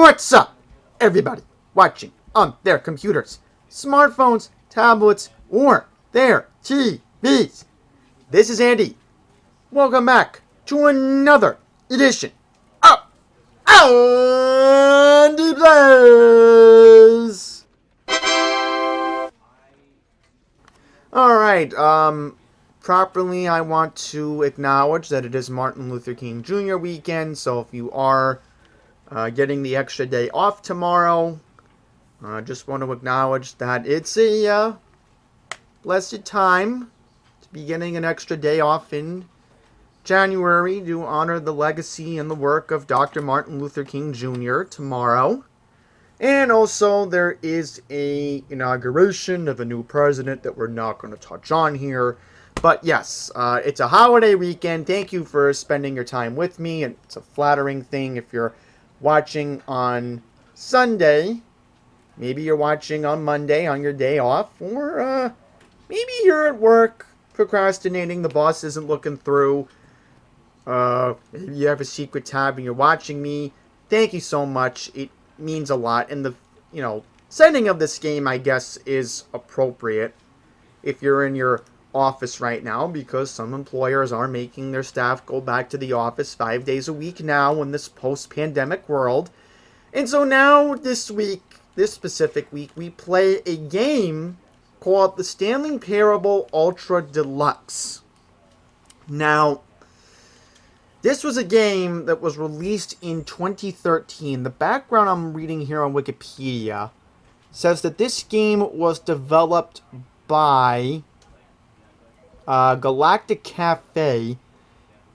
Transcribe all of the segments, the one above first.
What's up, everybody watching on their computers, smartphones, tablets, or their TVs? This is Andy. Welcome back to another edition of Andy Plays. Alright, properly I want to acknowledge that it is Martin Luther King Jr. weekend, so if you are getting the extra day off tomorrow, I just want to acknowledge that it's a blessed time to be getting an extra day off in January to honor the legacy and the work of Dr. Martin Luther King Jr. tomorrow. And also there is a inauguration of a new president that we're not going to touch on here. But yes, it's a holiday weekend. Thank you for spending your time with me. It's a flattering thing if you're watching on Sunday. Maybe you're watching on Monday on your day off. Or maybe you're at work procrastinating. The boss isn't looking through. Maybe you have a secret tab and you're watching me. Thank you so much. It means a lot. And the setting of this game, I guess, is appropriate if you're in your office right now, because some employers are making their staff go back to the office 5 days a week now in this post-pandemic world. And so now this specific week, we play a game called the Stanley Parable Ultra Deluxe. Now, this was a game that was released in 2013. The background I'm reading here on Wikipedia says that this game was developed by Galactic Cafe.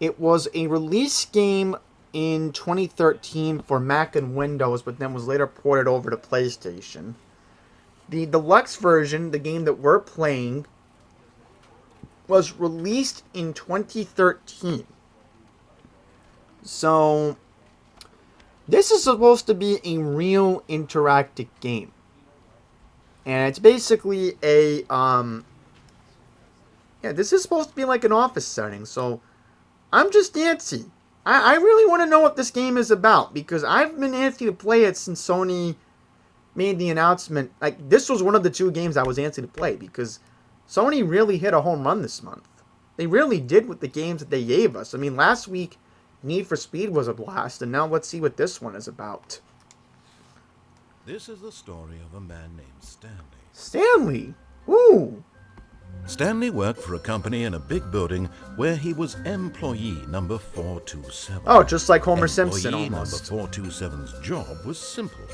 It was a release game in 2013 for Mac and Windows, but then was later ported over to PlayStation. The deluxe version, the game that we're playing, was released in 2013. So, this is supposed to be a real interactive game. And it's basically a, this is supposed to be like an office setting, so I'm just antsy. I really want to know what this game is about, because I've been antsy to play it since Sony made the announcement. Like, this was one of the two games I was antsy to play, because Sony really hit a home run this month. They really did with the games that they gave us. I mean, last week, Need for Speed was a blast, and now let's see what this one is about. This is the story of a man named Stanley. Stanley? Ooh. Stanley worked for a company in a big building where he was employee number 427. Oh, just like Homer Simpson almost. Number 427's job was simple.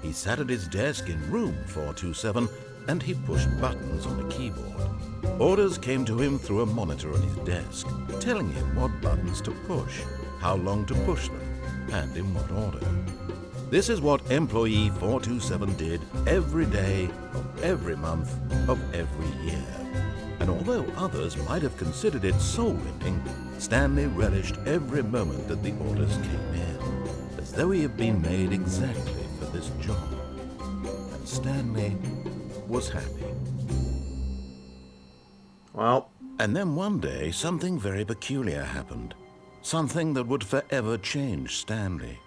He sat at his desk in room 427 and he pushed buttons on a keyboard. Orders came to him through a monitor on his desk, telling him what buttons to push, how long to push them, and in what order. This is what employee 427 did every day of every month of every year. And although others might have considered it soul-rending, Stanley relished every moment that the orders came in, as though he had been made exactly for this job. And Stanley was happy. Well. And then one day, something very peculiar happened. Something that would forever change Stanley.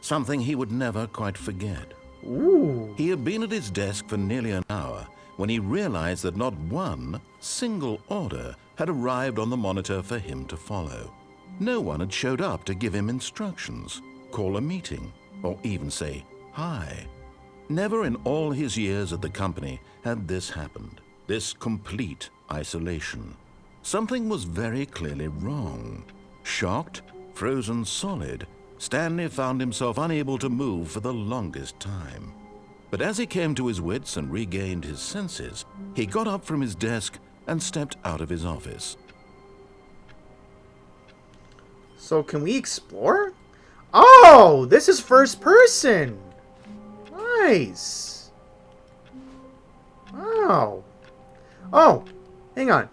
Something he would never quite forget. Ooh. He had been at his desk for nearly an hour when he realized that not one single order had arrived on the monitor for him to follow. No one had showed up to give him instructions, call a meeting, or even say hi. Never in all his years at the company had this happened, this complete isolation. Something was very clearly wrong. Shocked, frozen solid, Stanley found himself unable to move for the longest time. But as he came to his wits and regained his senses, he got up from his desk and stepped out of his office. So can we explore? Oh, this is first person. Nice. Wow. Oh, hang on.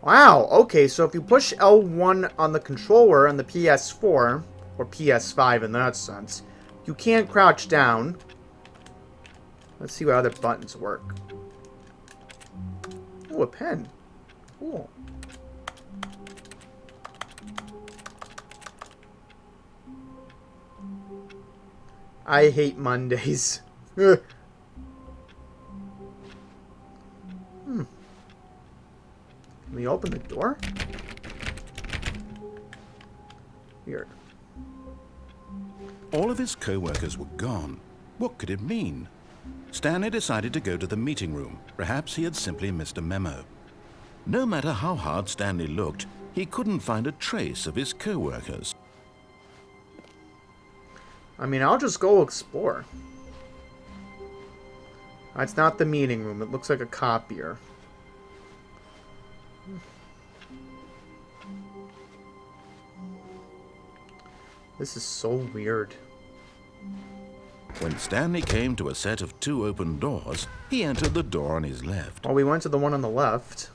Wow, okay, so if you push L1 on the controller on the PS4, or PS5 in that sense, you can crouch down. Let's see what other buttons work. Oh, a pen. Cool. I hate Mondays. Can we open the door? Weird. All of his co-workers were gone. What could it mean? Stanley decided to go to the meeting room. Perhaps he had simply missed a memo. No matter how hard Stanley looked, he couldn't find a trace of his co-workers. I mean, I'll just go explore. It's not the meeting room. It looks like a copier. This is so weird. When Stanley came to a set of 2 open doors, he entered the door on his left. Well, we went to the one on the left.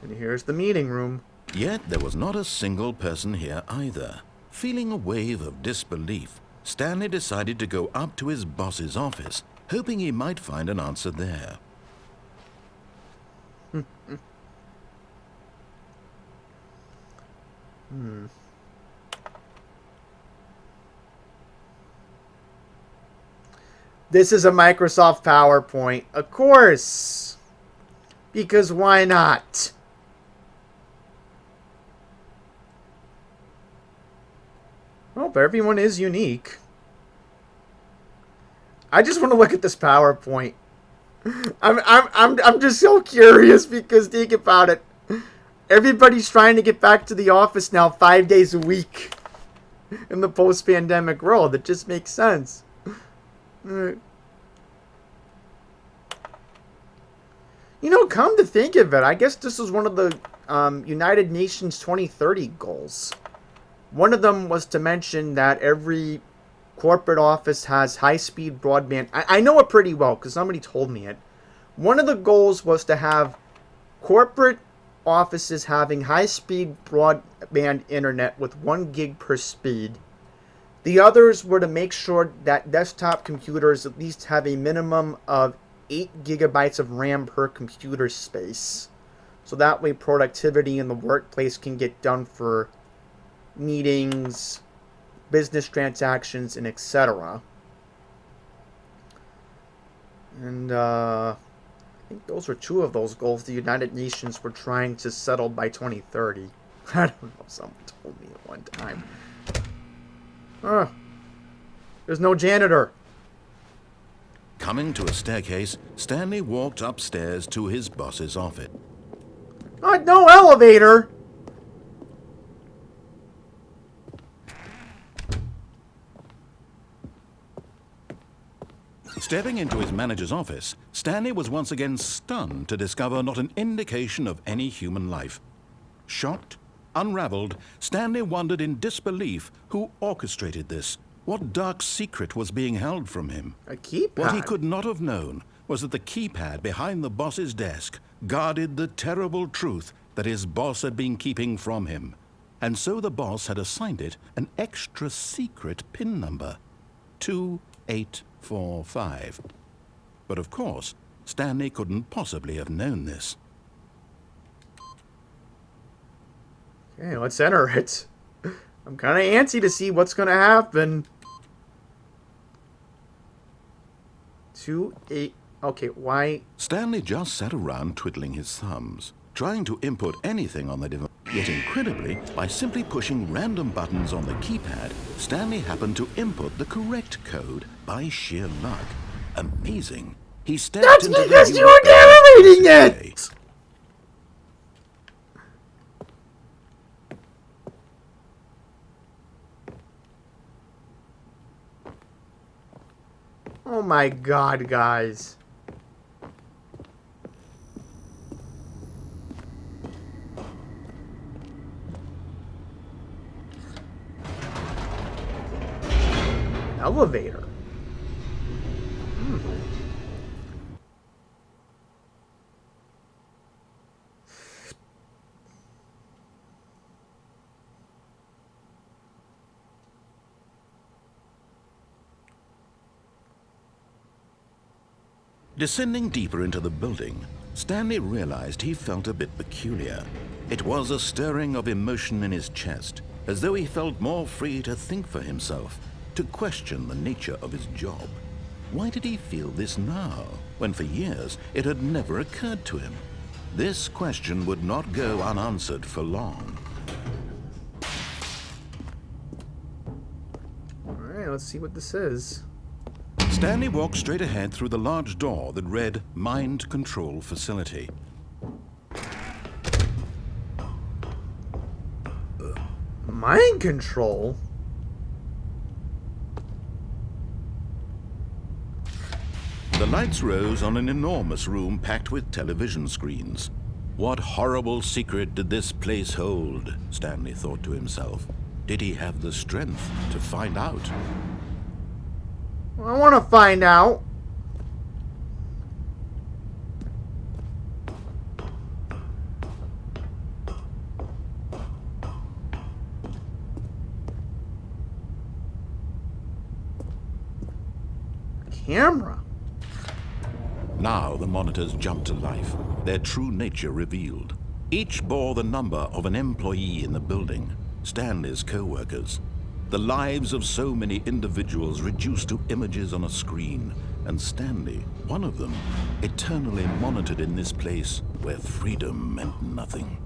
And here's the meeting room. Yet there was not a single person here either. Feeling a wave of disbelief, Stanley decided to go up to his boss's office, hoping he might find an answer there. This is a Microsoft PowerPoint. Of course. Because why not? Well, but everyone is unique. I just want to look at this PowerPoint. I'm just so curious because think about it. Everybody's trying to get back to the office now 5 days a week in the post-pandemic world. It just makes sense. You know, come to think of it, I guess this was one of the United Nations 2030 goals. One of them was to mention that every corporate office has high-speed broadband. I know it pretty well because somebody told me it. One of the goals was to have corporate offices having high-speed broadband internet with 1 gig per speed. The others were to make sure that desktop computers at least have a minimum of 8 gigabytes of RAM per computer space. So that way productivity in the workplace can get done for meetings, business transactions, and etc. And I think those were 2 of those goals the United Nations were trying to settle by 2030. I don't know, someone told me at one time. There's no janitor. Coming to a staircase, Stanley walked upstairs to his boss's office. No elevator. Stepping into his manager's office, Stanley was once again stunned to discover not an indication of any human life. Shocked, unraveled, Stanley wondered in disbelief who orchestrated this. What dark secret was being held from him? A keypad. What he could not have known was that the keypad behind the boss's desk guarded the terrible truth that his boss had been keeping from him. And so the boss had assigned it an extra secret PIN number, 2845. But of course, Stanley couldn't possibly have known this. Okay, let's enter it. I'm kind of antsy to see what's going to happen. 28. Okay, why? Stanley just sat around twiddling his thumbs, trying to input anything on the device. Yet incredibly, by simply pushing random buttons on the keypad, Stanley happened to input the correct code by sheer luck. Amazing. He stepped That's into because the you were narrating it! Oh my god, guys. Elevator. Descending deeper into the building, Stanley realized he felt a bit peculiar. It was a stirring of emotion in his chest. as though he felt more free to think for himself, to question the nature of his job. Why did he feel this now, when for years it had never occurred to him? This question would not go unanswered for long. Alright, let's see what this is. Stanley walked straight ahead through the large door that read Mind Control Facility. Mind control? The lights rose on an enormous room packed with television screens. What horrible secret did this place hold? Stanley thought to himself. Did he have the strength to find out? I want to find out. Camera. Now the monitors jumped to life, their true nature revealed. Each bore the number of an employee in the building, Stanley's co-workers. The lives of so many individuals reduced to images on a screen, and Stanley, one of them, eternally monitored in this place where freedom meant nothing.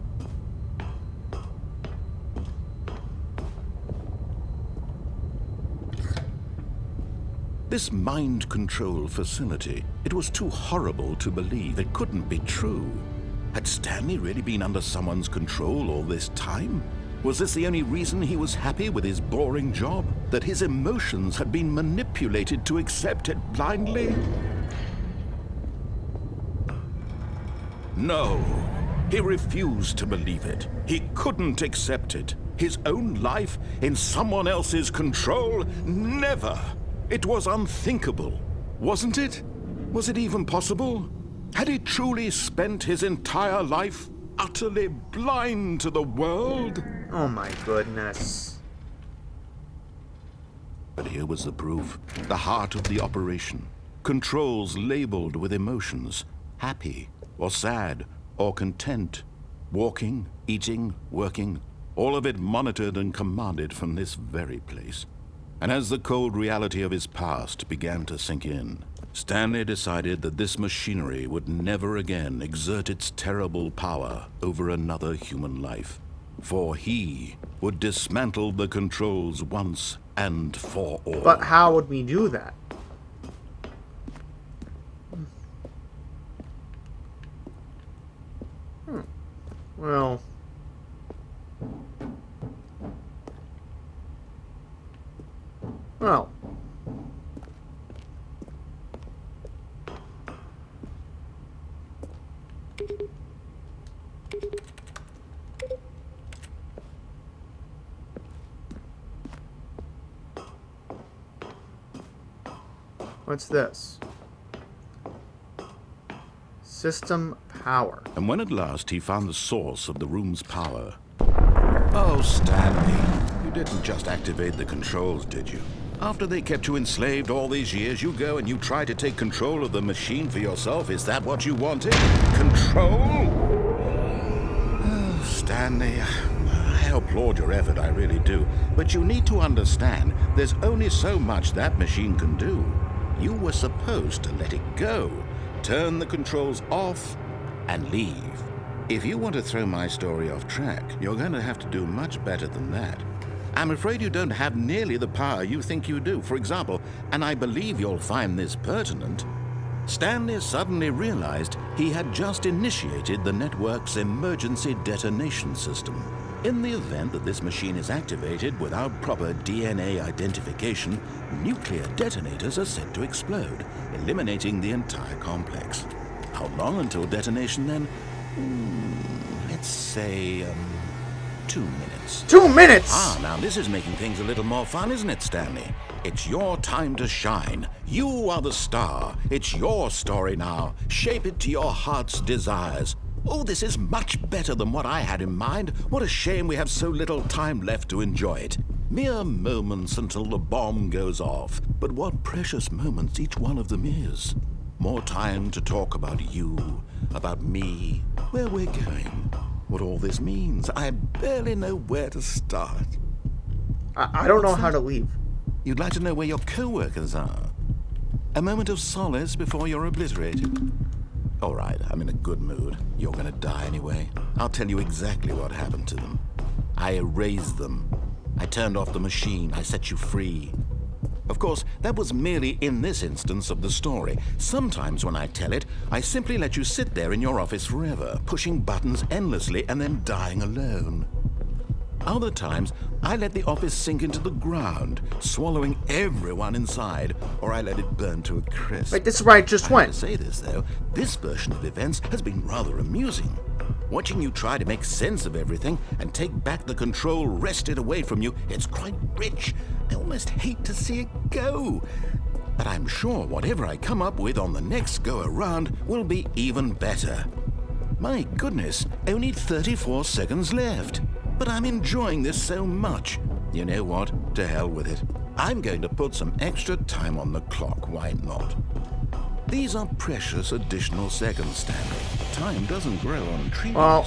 This mind control facility, it was too horrible to believe. It couldn't be true. Had Stanley really been under someone's control all this time? Was this the only reason he was happy with his boring job? That his emotions had been manipulated to accept it blindly? No, he refused to believe it. He couldn't accept it. His own life in someone else's control? Never! It was unthinkable, wasn't it? Was it even possible? Had he truly spent his entire life utterly blind to the world? Oh my goodness. But here was the proof, the heart of the operation. Controls labeled with emotions, happy or sad or content. Walking, eating, working, all of it monitored and commanded from this very place. And as the cold reality of his past began to sink in, Stanley decided that this machinery would never again exert its terrible power over another human life. For he would dismantle the controls once and for all. But how would we do that? Well... Well... What's this? System power. And when at last he found the source of the room's power... Oh, Stanley, you didn't just activate the controls, did you? After they kept you enslaved all these years, you go and you try to take control of the machine for yourself. Is that what you wanted? Control? Oh, Stanley, I applaud your effort, I really do. But you need to understand, there's only so much that machine can do. You were supposed to let it go, turn the controls off, and leave. If you want to throw my story off track, you're going to have to do much better than that. I'm afraid you don't have nearly the power you think you do. For example, and I believe you'll find this pertinent, Stanley suddenly realized he had just initiated the network's emergency detonation system. In the event that this machine is activated without proper DNA identification, nuclear detonators are set to explode, eliminating the entire complex. How long until detonation then? Let's say, 2 minutes. 2 minutes! Ah, now this is making things a little more fun, isn't it, Stanley? It's your time to shine. You are the star. It's your story now. Shape it to your heart's desires. Oh, this is much better than what I had in mind. What a shame we have so little time left to enjoy it. Mere moments until the bomb goes off. But what precious moments each one of them is. More time to talk about you, about me, where we're going, what all this means. I barely know where to start. I don't know What's how that? to leave. You'd like to know where your co-workers are? A moment of solace before you're obliterated? All right, I'm in a good mood. You're gonna die anyway. I'll tell you exactly what happened to them. I erased them. I turned off the machine. I set you free. Of course, that was merely in this instance of the story. Sometimes when I tell it, I simply let you sit there in your office forever, pushing buttons endlessly and then dying alone. Other times, I let the office sink into the ground, swallowing everyone inside, or I let it burn to a crisp. Wait, this is where I just I have went. to say this, though. This version of events has been rather amusing. Watching you try to make sense of everything and take back the control wrested away from you, it's quite rich. I almost hate to see it go. But I'm sure whatever I come up with on the next go-around will be even better. My goodness, only 34 seconds left. But I'm enjoying this so much. You know what? To hell with it. I'm going to put some extra time on the clock, why not? These are precious additional seconds, Stanley. Time doesn't grow on trees. Well,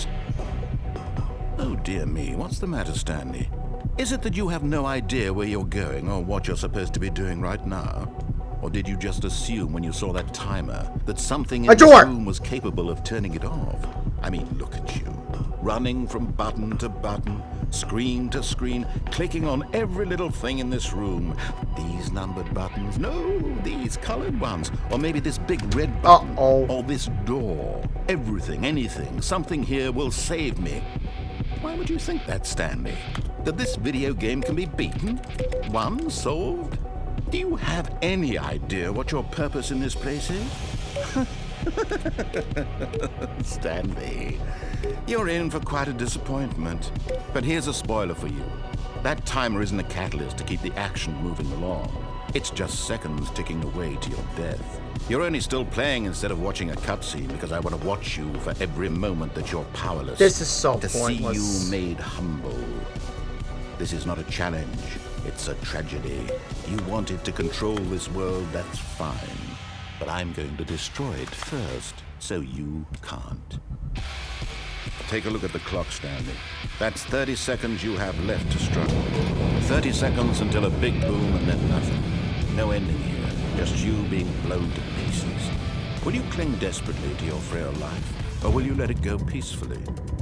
Oh dear me, what's the matter, Stanley? Is it that you have no idea where you're going or what you're supposed to be doing right now? Or did you just assume when you saw that timer that something in a this door! room was capable of turning it off? I mean, look at you. Running from button to button, screen to screen, clicking on every little thing in this room. These numbered buttons, no, these colored ones. Or maybe this big red button. Uh-oh. Or this door. Everything, anything, something here will save me. Why would you think that, Stanley? That this video game can be beaten? Won? Solved? Do you have any idea what your purpose in this place is? Stanley, you're in for quite a disappointment. But here's a spoiler for you. That timer isn't a catalyst to keep the action moving along. It's just seconds ticking away to your death. You're only still playing instead of watching a cutscene because I want to watch you for every moment that you're powerless. This is so to pointless. see you made humble. This is not a challenge. It's a tragedy. You wanted to control this world, that's fine. But I'm going to destroy it first, so you can't. Take a look at the clock, Stanley. That's 30 seconds you have left to struggle. 30 seconds until a big boom and then nothing. No ending here, just you being blown to pieces. Will you cling desperately to your frail life, or will you let it go peacefully?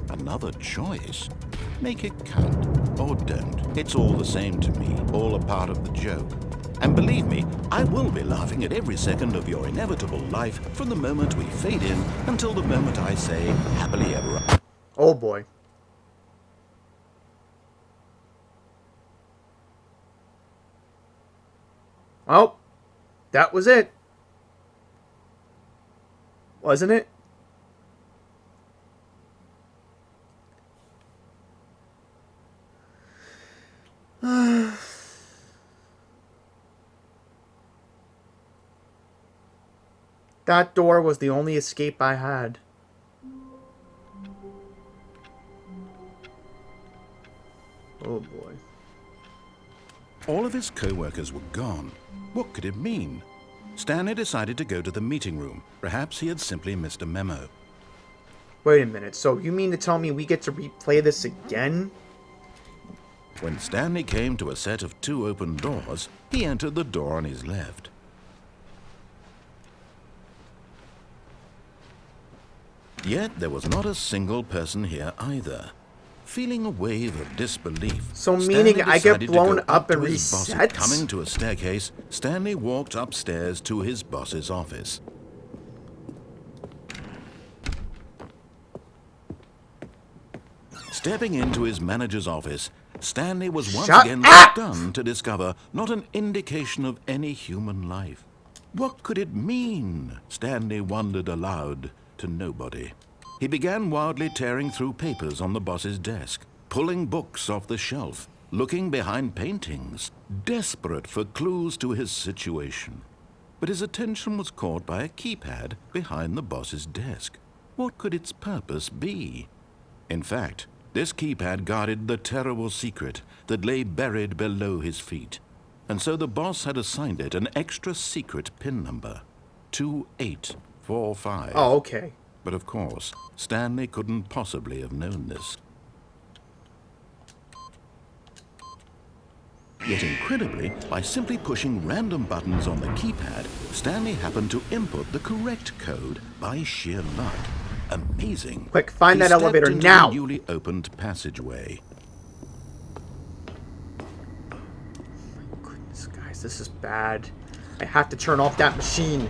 Another choice. Make it count, or don't. It's all the same to me, all a part of the joke. And believe me, I will be laughing at every second of your inevitable life from the moment we fade in until the moment I say, happily ever after. Oh boy. Oh, that was it. Wasn't it? That door was the only escape I had. Oh boy. All of his co-workers were gone. What could it mean? Stanley decided to go to the meeting room. Perhaps he had simply missed a memo. Wait a minute, so you mean to tell me we get to replay this again? When Stanley came to a set of 2 open doors, he entered the door on his left. Yet there was not a single person here either. Feeling a wave of disbelief, So Stanley meaning I get decided to blown go up to and his boss's. reset? Coming to a staircase, Stanley walked upstairs to his boss's office. Stepping into his manager's office, Stanley was once Shut again up! stunned to discover not an indication of any human life. What could it mean? Stanley wondered aloud to nobody. He began wildly tearing through papers on the boss's desk, pulling books off the shelf, looking behind paintings, desperate for clues to his situation. But his attention was caught by a keypad behind the boss's desk. What could its purpose be? In fact, this keypad guarded the terrible secret that lay buried below his feet. And so the boss had assigned it an extra secret PIN number, 2845. Oh, okay. But of course, Stanley couldn't possibly have known this. Yet incredibly, by simply pushing random buttons on the keypad, Stanley happened to input the correct code by sheer luck. Amazing. Quick, find He that elevator stepped into now. the newly opened passageway. Goodness, guys, this is bad. I have to turn off that machine.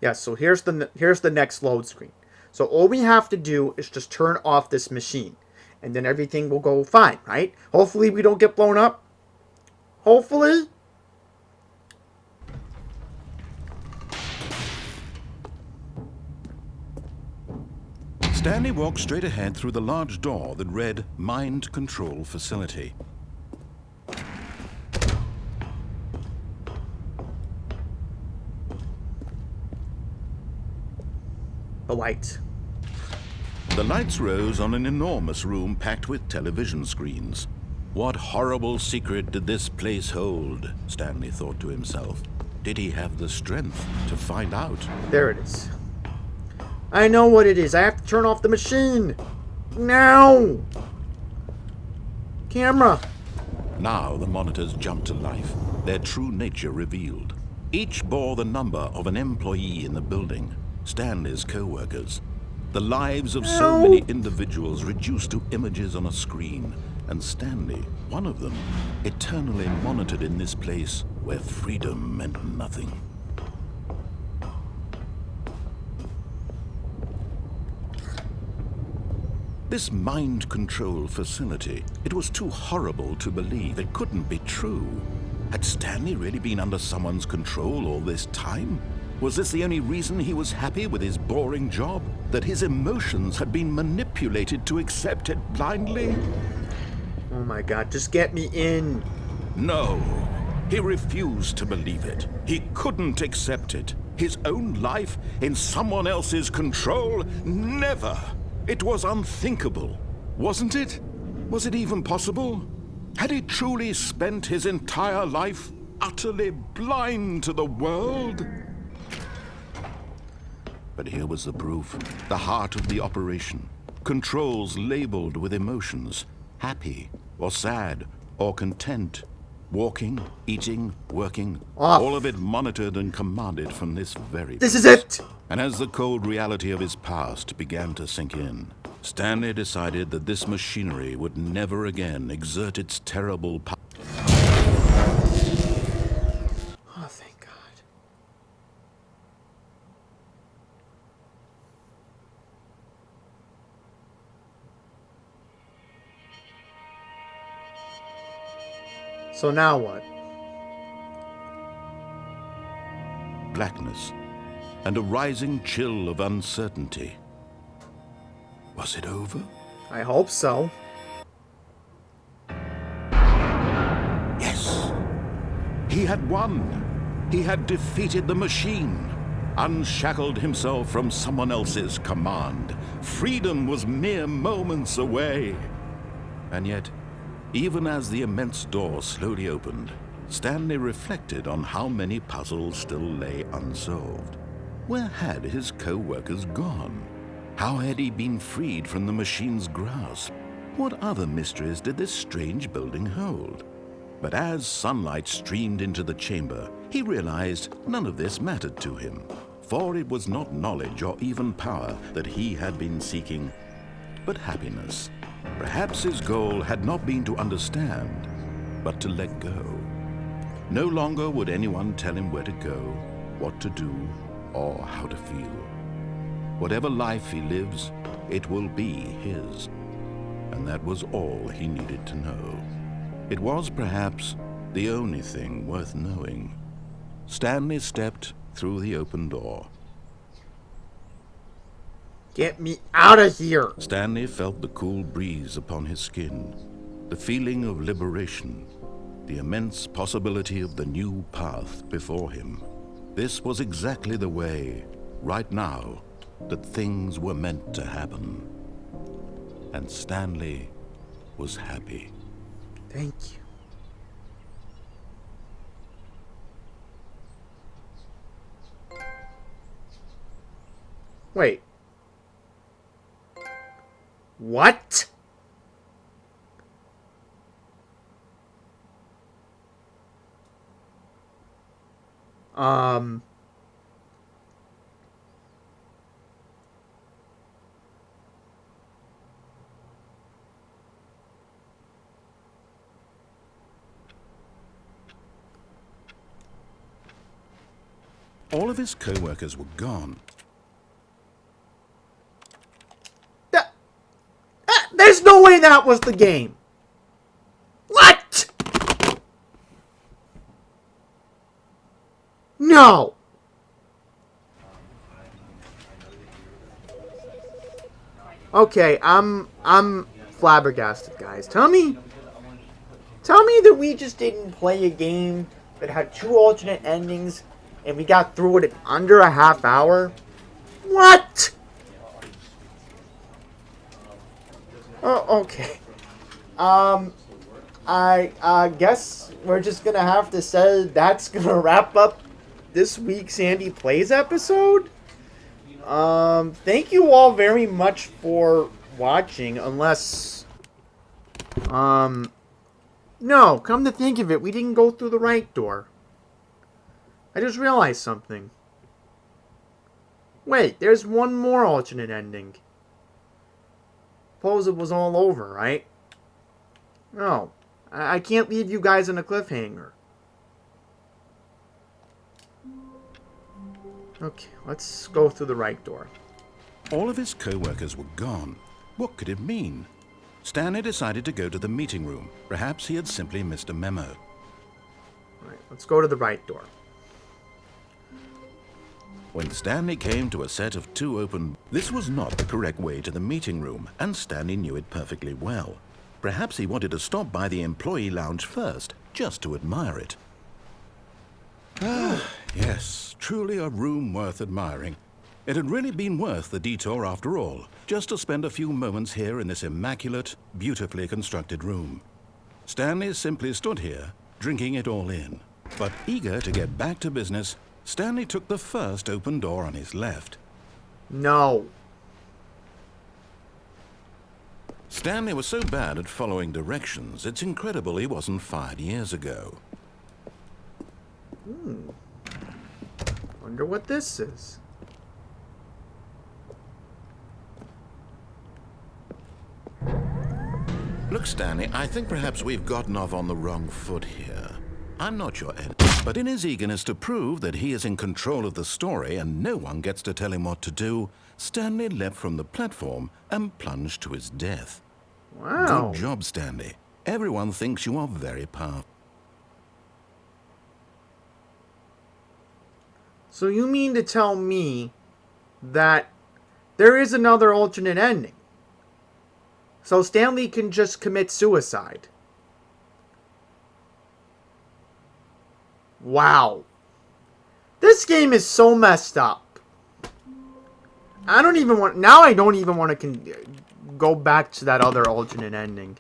Yeah, so here's the next load screen. So all we have to do is just turn off this machine, and then everything will go fine, right? Hopefully we don't get blown up. Hopefully. Stanley walked straight ahead through the large door that read Mind Control Facility. The light. The lights rose on an enormous room packed with television screens. What horrible secret did this place hold? Stanley thought to himself. Did he have the strength to find out? There it is. I know what it is. I have to turn off the machine. Now. Camera. Now the monitors jumped to life, their true nature revealed. Each bore the number of an employee in the building, Stanley's co-workers. The lives of so many individuals reduced to images on a screen, and Stanley, one of them, eternally monitored in this place where freedom meant nothing. This mind control facility, it was too horrible to believe. It couldn't be true. Had Stanley really been under someone's control all this time? Was this the only reason he was happy with his boring job? That his emotions had been manipulated to accept it blindly? Oh my God, just get me in. No, he refused to believe it. He couldn't accept it. His own life in someone else's control? Never! It was unthinkable, wasn't it? Was it even possible? Had he truly spent his entire life utterly blind to the world? But here was the proof, the heart of the operation. Controls labeled with emotions, happy or sad or content. Walking, eating, working, Off. all of it monitored and commanded from this very This is place. it. And as the cold reality of his past began to sink in, Stanley decided that this machinery would never again exert its terrible power. Oh, thank God. So now what? Blackness and a rising chill of uncertainty. Was it over? I hope so. Yes. He had won. He had defeated the machine, unshackled himself from someone else's command. Freedom was mere moments away. And yet, even as the immense door slowly opened, Stanley reflected on how many puzzles still lay unsolved. Where had his co-workers gone? How had he been freed from the machine's grasp? What other mysteries did this strange building hold? But as sunlight streamed into the chamber, he realized none of this mattered to him, for it was not knowledge or even power that he had been seeking, but happiness. Perhaps his goal had not been to understand, but to let go. No longer would anyone tell him where to go, what to do, or how to feel. Whatever life he lives, it will be his. And that was all he needed to know. It was perhaps the only thing worth knowing. Stanley stepped through the open door. Get me out of here. Stanley felt the cool breeze upon his skin, the feeling of liberation, the immense possibility of the new path before him. This was exactly the way, right now, that things were meant to happen. And Stanley was happy. Thank you. Wait. What? Um... All of his co-workers were gone. There's no way that was the game. What? No. Okay, I'm flabbergasted, guys. Tell me that we just didn't play a game that had 2 alternate endings and we got through it in under a half hour? What? Oh, okay. I guess we're just gonna have to say that's gonna wrap up this week's Andy Plays episode. Thank you all very much for watching, unless, no, come to think of it, we didn't go through the right door. I just realized something. Wait, there's one more alternate ending. Suppose it was all over, right? No, I can't leave you guys in a cliffhanger. Okay, let's go through the right door. All of his co-workers were gone. What could it mean? Stanley decided to go to the meeting room. Perhaps he had simply missed a memo. Alright, let's go to the right door. When Stanley came to a set of 2 open... This was not the correct way to the meeting room, and Stanley knew it perfectly well. Perhaps he wanted to stop by the employee lounge first, just to admire it. Ah, yes, truly a room worth admiring. It had really been worth the detour after all, just to spend a few moments here in this immaculate, beautifully constructed room. Stanley simply stood here, drinking it all in. But eager to get back to business, Stanley took the first open door on his left. No. Stanley was so bad at following directions, it's incredible he wasn't fired years ago. Wonder what this is. Look, Stanley, I think perhaps we've gotten off on the wrong foot here. I'm not your enemy, but in his eagerness to prove that he is in control of the story and no one gets to tell him what to do, Stanley leapt from the platform and plunged to his death. Wow. Good job, Stanley. Everyone thinks you are very powerful. So you mean to tell me that there is another alternate ending? So Stanley can just commit suicide? Wow. This game is so messed up. I don't even want... Now I don't even want to go back to that other alternate ending.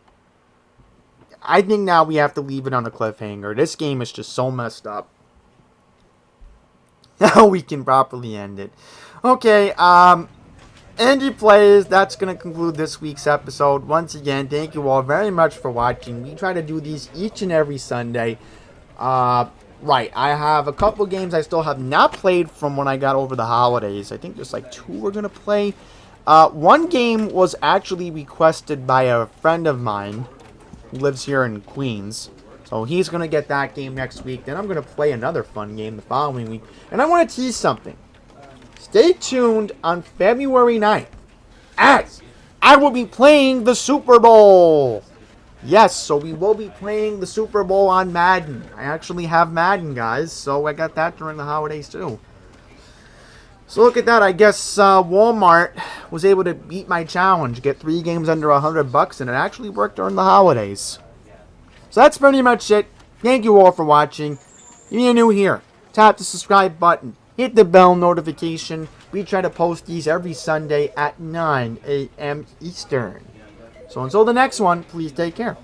I think now we have to leave it on a cliffhanger. This game is just so messed up. Now we can properly end it. Okay, Andy Plays, that's going to conclude this week's episode. Once again, thank you all very much for watching. We try to do these each and every Sunday. Right, I have a couple games I still have not played from when I got over the holidays. I think there's like 2 we're going to play. One game was actually requested by a friend of mine who lives here in Queens. So he's going to get that game next week. Then I'm going to play another fun game the following week. And I want to tease something. Stay tuned on February 9th, as I will be playing the Super Bowl. Yes, so we will be playing the Super Bowl on Madden. I actually have Madden, guys, so I got that during the holidays too. So look at that. I guess Walmart was able to beat my challenge, get 3 games under $100, and it actually worked during the holidays. So that's pretty much it. Thank you all for watching. If you're new here, tap the subscribe button. Hit the bell notification. We try to post these every Sunday at 9 a.m. Eastern. So until the next one, please take care.